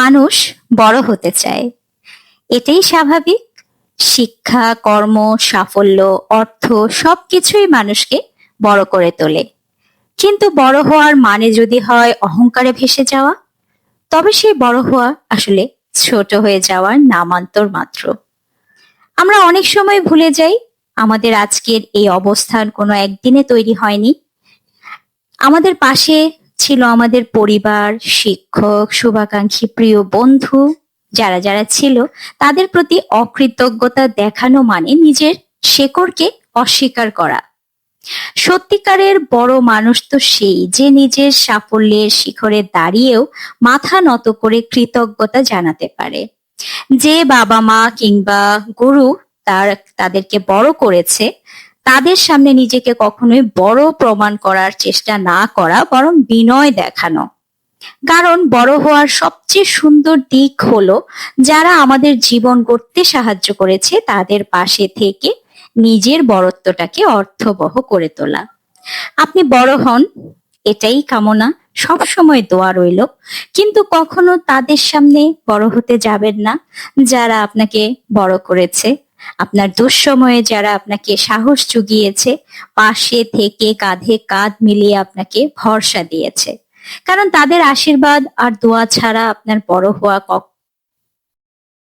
মানুষ বড় হতে চায়, এটাই স্বাভাবিক। শিক্ষা, কর্ম, সাফল্য, অর্থ সবকিছুই মানুষকে বড় করে তোলে। কিন্তু বড় হওয়ার মানে যদি হয় অহংকারে ভেসে যাওয়া, তবে সেই বড় হওয়া আসলে ছোট হয়ে যাওয়ার নামান্তর মাত্র। আমরা অনেক সময় ভুলে যাই আমাদের আজকের এই অবস্থান কোনো একদিনে তৈরি হয়নি। আমাদের পাশে ছিল আমাদের পরিবার, শিক্ষক, শুভাকাঙ্ক্ষী, প্রিয় বন্ধু। যারা যারা ছিল তাদের প্রতি অকৃতজ্ঞতা দেখানো মানে নিজের শেকড়কে অস্বীকার করা। সত্যিকারের বড় মানুষ তো সেই যে নিজের সাফল্যের শিখরে দাঁড়িয়েও মাথা নত করে কৃতজ্ঞতা জানাতে পারে। যে বাবা মা কিংবা গুরু তাদেরকে বড় করেছে, তাদের সামনে নিজেকে কখনোই বড় প্রমাণ করার চেষ্টা না করা, বরং বিনয় দেখানো। কারণ বড় হওয়ার সবচেয়ে সুন্দর দিক হলো যারা আমাদের জীবন গড়তে সাহায্য করেছে তাদের পাশে থেকে নিজের বড়ত্বটাকে অর্থবহ করে তোলা। আপনি বড় হন, এটাই কামনা, সব সময় দোয়া রইল। কিন্তু কখনো তাদের সামনে বড় হতে যাবেন না যারা আপনাকে বড় করেছে। আপনার দুঃসময়ে যারা আপনাকে সাহস জুগিয়েছে, পাশে থেকে কাঁধে কাঁধ মিলিয়ে আপনাকে ভরসা দিয়েছে। কারণ তাদের আশীর্বাদ আর দোয়া ছাড়া আপনার বড় হওয়া